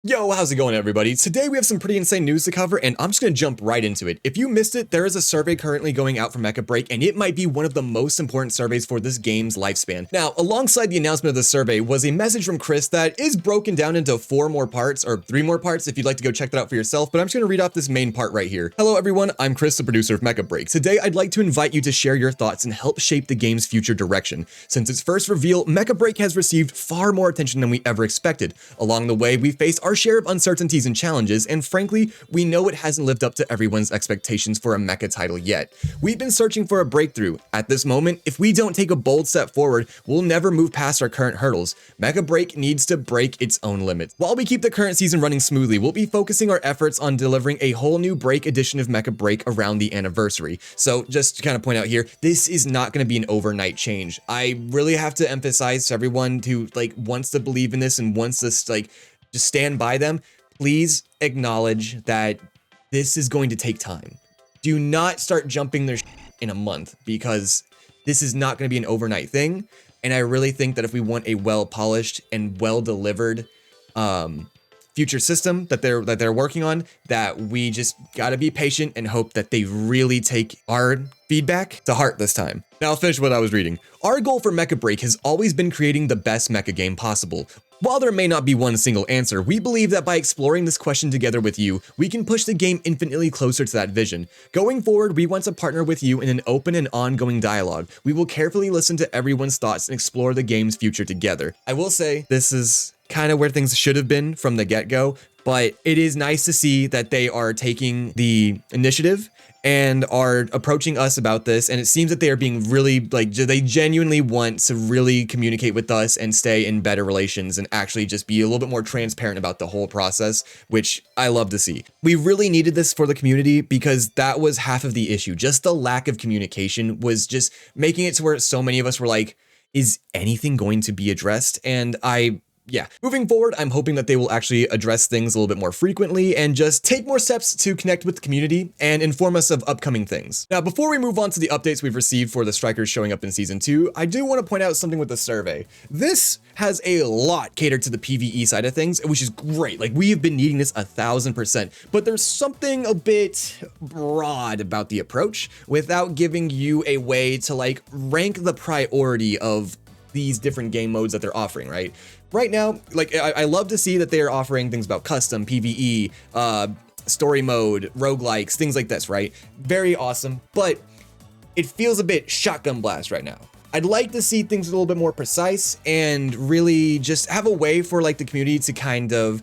Yo, how's it going, everybody? Today we have some pretty insane news to cover, and I'm just gonna jump right into it. If you missed it, there is a survey currently going out for Mecha Break, and it might be one of the most important surveys for this game's lifespan. Now, alongside the announcement of the survey was a message from Chris that is broken down into 4 more parts, or 3 more parts if you'd like to go check that out for yourself, but I'm just gonna read off this main part right here. Hello everyone, I'm Chris, the producer of Mecha Break. Today I'd like to invite you to share your thoughts and help shape the game's future direction. Since its first reveal, Mecha Break has received far more attention than we ever expected. Along the way, we faced our share of uncertainties and challenges, and frankly, we know it hasn't lived up to everyone's expectations for a mecha title yet. We've been searching for a breakthrough. At this moment, if we don't take a bold step forward, we'll never move past our current hurdles. Mecha Break needs to break its own limits. While we keep the current season running smoothly, we'll be focusing our efforts on delivering a whole new break edition of Mecha Break around the anniversary. So just to kind of point out here, this is not going to be an overnight change. I really have to emphasize to everyone who wants to believe in this and wants this just stand by them. Please acknowledge that this is going to take time. Do not start jumping their in a month, because this is not going to be an overnight thing. And I really think that if we want a well-polished and well-delivered future system that they're working on, that we just gotta be patient and hope that they really take our feedback to heart this time. Now I'll finish what I was reading. Our goal for Mecha Break has always been creating the best mecha game possible. While there may not be one single answer, we believe that by exploring this question together with you, we can push the game infinitely closer to that vision. Going forward, we want to partner with you in an open and ongoing dialogue. We will carefully listen to everyone's thoughts and explore the game's future together. I will say, this is kind of where things should have been from the get-go, but it is nice to see that they are taking the initiative and are approaching us about this, and it seems that they are being really, they genuinely want to really communicate with us and stay in better relations and actually just be a little bit more transparent about the whole process, which I love to see. We really needed this for the community, because that was half of the issue. Just the lack of communication was just making it to where so many of us were like, is anything going to be addressed? And yeah, moving forward, I'm hoping that they will actually address things a little bit more frequently and just take more steps to connect with the community and inform us of upcoming things. Now, before we move on to the updates we've received for the strikers showing up in Season 2, I do want to point out something with the survey. This has a lot catered to the PvE side of things, which is great. We have been needing this 1000%, but there's something a bit broad about the approach without giving you a way to rank the priority of these different game modes that they're offering, right? Right now, I love to see that they are offering things about custom, PvE, story mode, roguelikes, things like this, right? Very awesome, but it feels a bit shotgun blast right now. I'd like to see things a little bit more precise and really just have a way for the community to kind of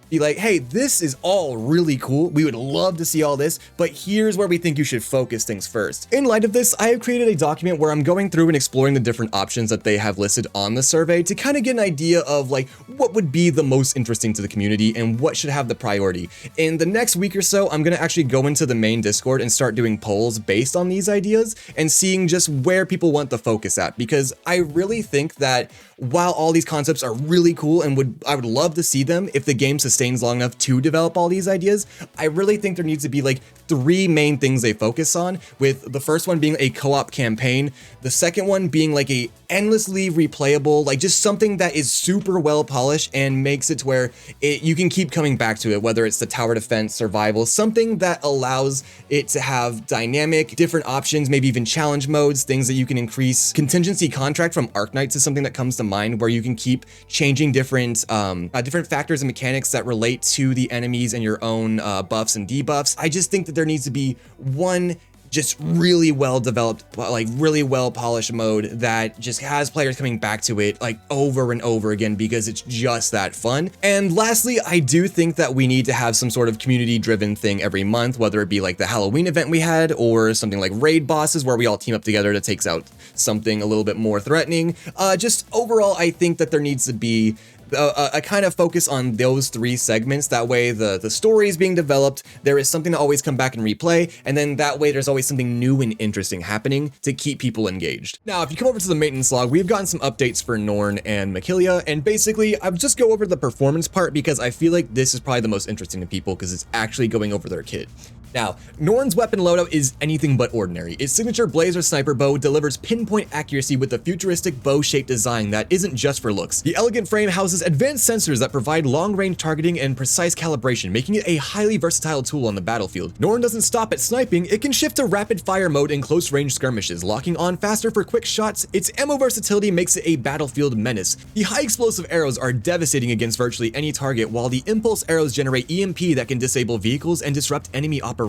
be like, hey, this is all really cool. We would love to see all this, but here's where we think you should focus things first. In light of this, I have created a document where I'm going through and exploring the different options that they have listed on the survey to kind of get an idea of what would be the most interesting to the community and what should have the priority. In the next week or so, I'm gonna actually go into the main Discord and start doing polls based on these ideas and seeing just where people want the focus at, because I really think that while all these concepts are really cool and I would love to see them if the game sustains long enough to develop all these ideas, I really think there needs to be 3 main things they focus on, with the first one being a co-op campaign, the second one being a endlessly replayable, just something that is super well polished and makes it to where you can keep coming back to it, whether it's the tower defense, survival, something that allows it to have dynamic, different options, maybe even challenge modes, things that you can increase. Contingency contract from Arknights is something that comes to mind, where you can keep changing different factors and mechanics that relate to the enemies and your own buffs and debuffs. I just think that there needs to be one just really well developed, really well polished mode that just has players coming back to it over and over again, because it's just that fun. And lastly, I do think that we need to have some sort of community driven thing every month, whether it be the Halloween event we had, or something like raid bosses where we all team up together to take out something a little bit more threatening. Just overall, I think that there needs to be a kind of focus on those 3 segments. That way the story is being developed, there is something to always come back and replay, and then that way there's always something new and interesting happening to keep people engaged. Now, if you come over to the maintenance log, we've gotten some updates for Norn and Mckillia, and basically I'll just go over the performance part, because I feel like this is probably the most interesting to people, because it's actually going over their kit. Now, Norn's weapon loadout is anything but ordinary. Its signature blazer sniper bow delivers pinpoint accuracy with a futuristic bow-shaped design that isn't just for looks. The elegant frame houses advanced sensors that provide long-range targeting and precise calibration, making it a highly versatile tool on the battlefield. Norn doesn't stop at sniping, it can shift to rapid-fire mode in close-range skirmishes, locking on faster for quick shots. Its ammo versatility makes it a battlefield menace. The high-explosive arrows are devastating against virtually any target, while the impulse arrows generate EMP that can disable vehicles and disrupt enemy operations.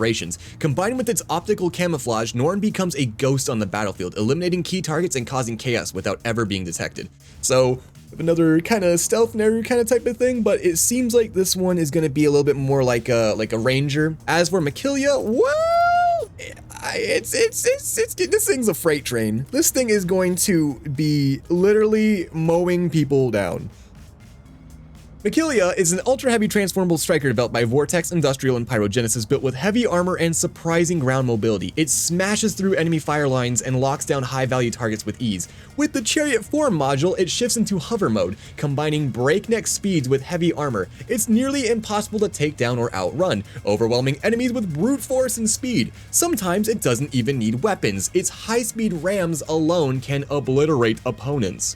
Combined with its optical camouflage, Norn becomes a ghost on the battlefield, eliminating key targets and causing chaos without ever being detected. So, another kind of stealth Naru kind of type of thing, but it seems like this one is going to be a little bit more like a ranger. As for Mckillia, well, this thing's a freight train. This thing is going to be literally mowing people down. Mckillia is an ultra-heavy transformable striker developed by Vortex Industrial and Pyrogenesis, built with heavy armor and surprising ground mobility. It smashes through enemy fire lines and locks down high-value targets with ease. With the Chariot Form module, it shifts into hover mode, combining breakneck speeds with heavy armor. It's nearly impossible to take down or outrun, overwhelming enemies with brute force and speed. Sometimes it doesn't even need weapons. Its high-speed rams alone can obliterate opponents.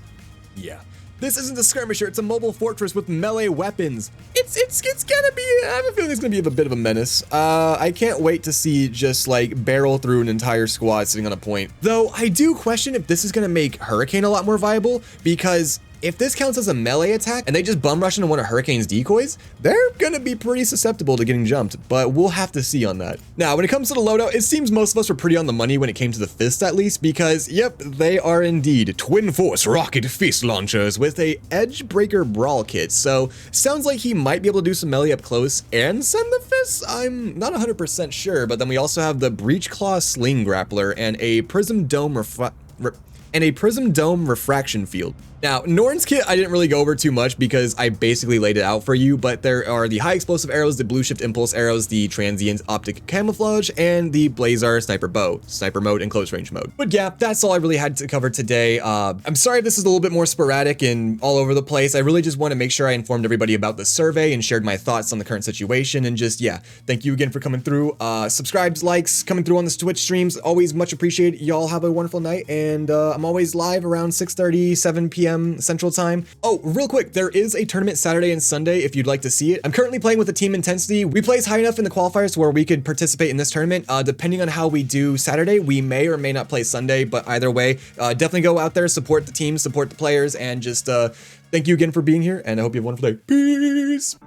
Yeah. This isn't a skirmisher, it's a mobile fortress with melee weapons. It's gonna be, I have a feeling it's gonna be a bit of a menace. I can't wait to see just like barrel through an entire squad sitting on a point. Though I do question if this is gonna make Hurricane a lot more viable, because if this counts as a melee attack and they just bum rush into one of Hurricane's decoys, they're gonna be pretty susceptible to getting jumped, but we'll have to see on that. Now, when it comes to the loadout, it seems most of us were pretty on the money when it came to the fists at least, because yep, they are indeed twin force rocket fist launchers with a edge breaker brawl kit. So sounds like he might be able to do some melee up close and send the fists. I'm not 100% sure, but then we also have the breach claw sling grappler and a prism dome refraction field. Now, Norn's kit I didn't really go over too much because I basically laid it out for you, but there are the high explosive arrows, the blue shift impulse arrows, the transient optic camouflage, and the blazer sniper bow, sniper mode and close range mode. But yeah, that's all I really had to cover today. I'm sorry if this is a little bit more sporadic and all over the place. I really just want to make sure I informed everybody about the survey and shared my thoughts on the current situation, and just, yeah, thank you again for coming through. Subscribes, likes, coming through on this Twitch streams, always much appreciated. Y'all have a wonderful night, and I'm always live around 6:30, 7 p.m. Central Time. Oh, real quick, there is a tournament Saturday and Sunday if you'd like to see it. I'm currently playing with the team Intensity. We place high enough in the qualifiers to where we could participate in this tournament. Depending on how we do Saturday, we may or may not play Sunday, but either way, definitely go out there, support the team, support the players, and just thank you again for being here, and I hope you have a wonderful day. Peace!